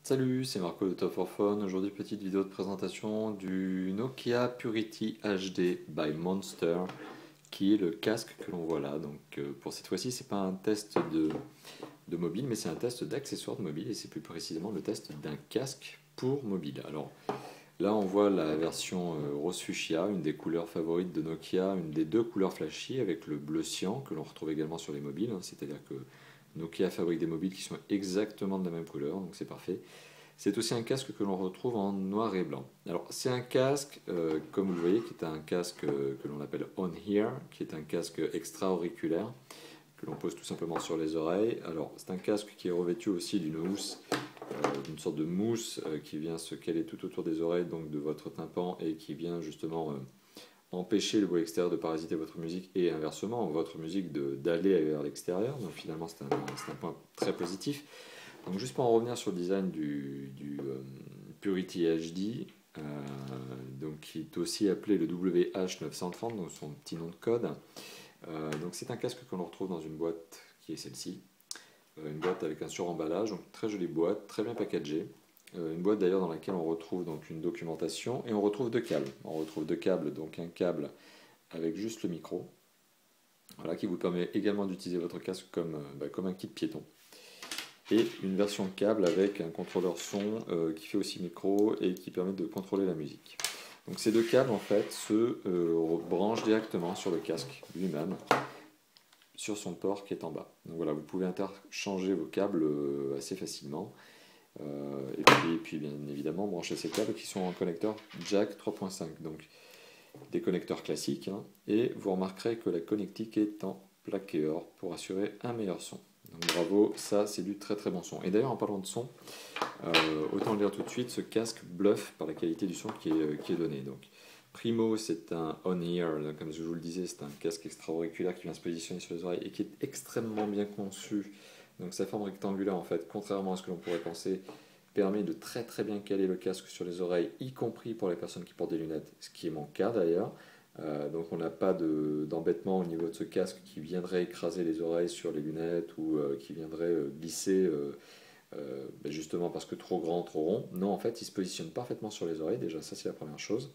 Salut, c'est Marco de Top for Phone. Aujourd'hui, petite vidéo de présentation du Nokia Purity HD by Monster, qui est le casque que l'on voit là. Donc, pour cette fois-ci, c'est pas un test de mobile, mais c'est un test d'accessoires de mobile, et c'est plus précisément le test d'un casque pour mobile. Alors, là, on voit la version rose fuchsia, une des couleurs favorites de Nokia, une des deux couleurs flashy, avec le bleu cyan que l'on retrouve également sur les mobiles. C'est-à-dire que Nokia fabrique des mobiles qui sont exactement de la même couleur, donc c'est parfait. C'est aussi un casque que l'on retrouve en noir et blanc. Alors c'est un casque, comme vous le voyez, qui est un casque que l'on appelle On-Ear, qui est un casque extra-auriculaire, que l'on pose tout simplement sur les oreilles. Alors c'est un casque qui est revêtu aussi d'une housse, d'une sorte de mousse qui vient se caler tout autour des oreilles, donc de votre tympan, et qui vient justement empêcher le bruit extérieur de parasiter votre musique, et inversement, votre musique d'aller vers l'extérieur. Donc finalement c'est un point très positif. Donc juste pour en revenir sur le design du Purity HD, donc qui est aussi appelé le WH930, donc son petit nom de code. Donc c'est un casque que l'on retrouve dans une boîte qui est celle-ci, une boîte avec un suremballage, donc très jolie boîte, très bien packagée. Une boîte d'ailleurs dans laquelle on retrouve donc une documentation, et on retrouve deux câbles. On retrouve deux câbles, donc un câble avec juste le micro, voilà, qui vous permet également d'utiliser votre casque comme un kit piéton, et une version câble avec un contrôleur son qui fait aussi micro et qui permet de contrôler la musique. Donc ces deux câbles en fait se branchent directement sur le casque lui-même, sur son port qui est en bas. Donc voilà, vous pouvez interchanger vos câbles assez facilement. Et puis bien évidemment brancher ces câbles qui sont en connecteur jack 3.5, donc des connecteurs classiques, hein, et vous remarquerez que la connectique est en plaqué or pour assurer un meilleur son. Donc bravo, ça c'est du très très bon son. Et d'ailleurs en parlant de son, autant le dire tout de suite, ce casque bluffe par la qualité du son qui est donné. Donc primo, c'est un on-ear, comme je vous le disais, c'est un casque extra-auriculaire qui vient se positionner sur les oreilles et qui est extrêmement bien conçu. Donc sa forme rectangulaire en fait, contrairement à ce que l'on pourrait penser, permet de très très bien caler le casque sur les oreilles, y compris pour les personnes qui portent des lunettes, ce qui est mon cas d'ailleurs. Donc on n'a pas d'embêtement au niveau de ce casque qui viendrait écraser les oreilles sur les lunettes, ou qui viendrait glisser justement parce que trop grand, trop rond. Non, en fait il se positionne parfaitement sur les oreilles, déjà ça c'est la première chose.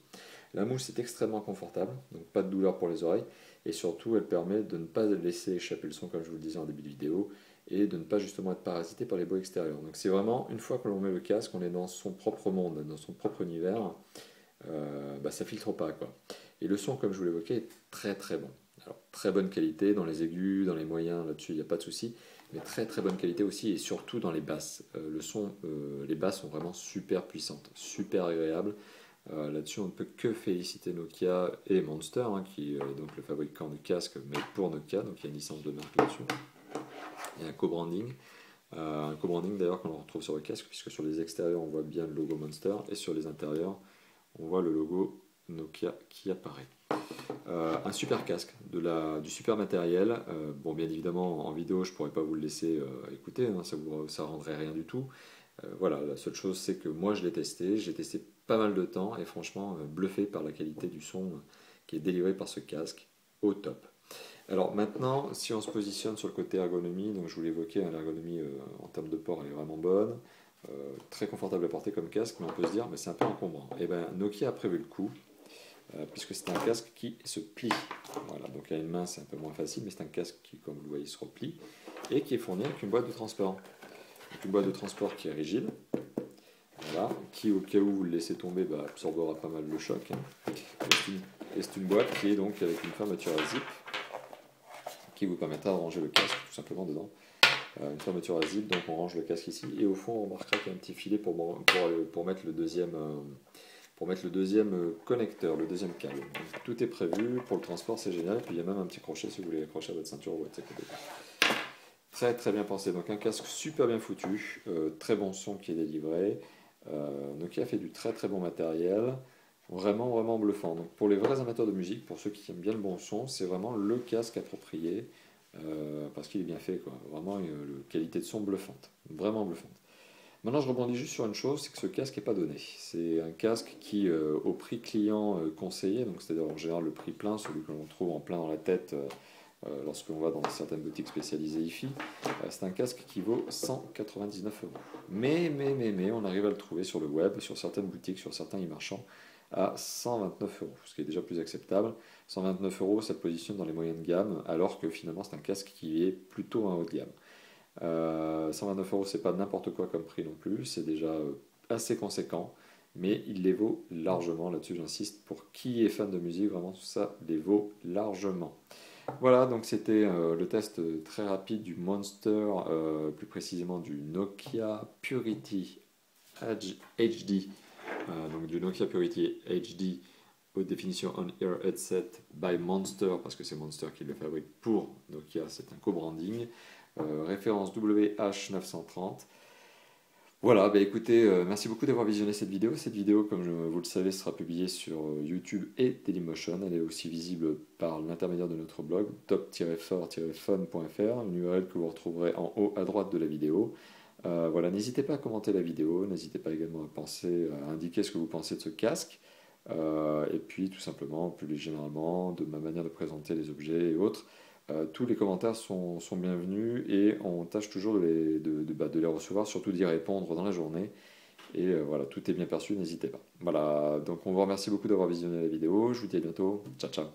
La mousse est extrêmement confortable, donc pas de douleur pour les oreilles, et surtout elle permet de ne pas laisser échapper le son, comme je vous le disais en début de vidéo, et de ne pas justement être parasité par les bruits extérieurs. Donc c'est vraiment, une fois que l'on met le casque, on est dans son propre monde, dans son propre univers, ça filtre pas quoi. Et le son, comme je vous l'évoquais, est très très bon. Alors très bonne qualité dans les aigus, dans les moyens, là-dessus il n'y a pas de souci, mais très très bonne qualité aussi, et surtout dans les basses. Les basses sont vraiment super puissantes, super agréables. Là-dessus, on ne peut que féliciter Nokia et Monster, hein, qui est donc le fabricant du casque, mais pour Nokia, donc il y a une licence de marque là-dessus. Et un co-branding. Un co-branding d'ailleurs qu'on retrouve sur le casque, puisque sur les extérieurs, on voit bien le logo Monster, et sur les intérieurs, on voit le logo Nokia qui apparaît. Un super casque, du super matériel. Bon, bien évidemment, en vidéo, je ne pourrais pas vous le laisser écouter, hein, ça rendrait rien du tout. Voilà, la seule chose, c'est que moi, j'ai testé pas mal de temps, et franchement, bluffé par la qualité du son qui est délivré par ce casque, au top. Alors maintenant, si on se positionne sur le côté ergonomie, donc je vous l'évoquais, hein, l'ergonomie en termes de port, elle est vraiment bonne. Très confortable à porter comme casque, mais on peut se dire, mais c'est un peu encombrant. Et bien, Nokia a prévu le coup, puisque c'est un casque qui se plie. Voilà, donc à une main, c'est un peu moins facile, mais c'est un casque qui, comme vous le voyez, se replie, et qui est fourni avec une boîte de transport. Donc une boîte de transport qui est rigide, voilà, qui au cas où vous le laissez tomber, absorbera pas mal le choc, hein. Et c'est une boîte qui est donc avec une fermeture à zip, qui vous permettra de ranger le casque tout simplement dedans. Une fermeture à zip, donc on range le casque ici, et au fond on remarquera qu'il y a un petit filet pour mettre le deuxième, connecteur, le deuxième câble. Donc, tout est prévu pour le transport, c'est génial. Et puis il y a même un petit crochet si vous voulez accrocher à votre ceinture ou à votre côté. Très très bien pensé, donc un casque super bien foutu, très bon son qui est délivré. Nokia a fait du très très bon matériel, vraiment vraiment bluffant. Donc pour les vrais amateurs de musique, pour ceux qui aiment bien le bon son, c'est vraiment le casque approprié, parce qu'il est bien fait, quoi. Vraiment une qualité de son bluffante, vraiment bluffante. Maintenant je rebondis juste sur une chose, c'est que ce casque n'est pas donné. C'est un casque qui, au prix client conseillé, donc c'est-à-dire en général le prix plein, celui que l'on trouve en plein dans la tête, lorsqu'on va dans certaines boutiques spécialisées hi-fi. C'est un casque qui vaut 199 euros. Mais, on arrive à le trouver sur le web, sur certaines boutiques, sur certains e-marchands, à 129 euros, ce qui est déjà plus acceptable. 129 euros, ça le positionne dans les moyennes de gamme, alors que finalement c'est un casque qui est plutôt un haut de gamme. 129 euros, c'est pas n'importe quoi comme prix non plus, c'est déjà assez conséquent, mais il les vaut largement. Là-dessus, j'insiste, pour qui est fan de musique, vraiment tout ça les vaut largement. Voilà, donc c'était le test très rapide du Monster, plus précisément du Nokia Purity HD, donc du Nokia Purity HD haute définition on-ear headset by Monster, parce que c'est Monster qui le fabrique pour Nokia, c'est un co-branding, référence WH930. Voilà, bah écoutez, merci beaucoup d'avoir visionné cette vidéo. Cette vidéo, comme vous le savez, sera publiée sur YouTube et Dailymotion. Elle est aussi visible par l'intermédiaire de notre blog top-fort-fun.fr, une URL que vous retrouverez en haut à droite de la vidéo. Voilà, n'hésitez pas à commenter la vidéo, n'hésitez pas également à indiquer ce que vous pensez de ce casque. Et puis tout simplement, plus généralement, de ma manière de présenter les objets et autres. Tous les commentaires sont bienvenus et on tâche toujours de les recevoir, surtout d'y répondre dans la journée. Et voilà, tout est bien perçu, n'hésitez pas. Voilà, donc on vous remercie beaucoup d'avoir visionné la vidéo. Je vous dis à bientôt. Ciao, ciao.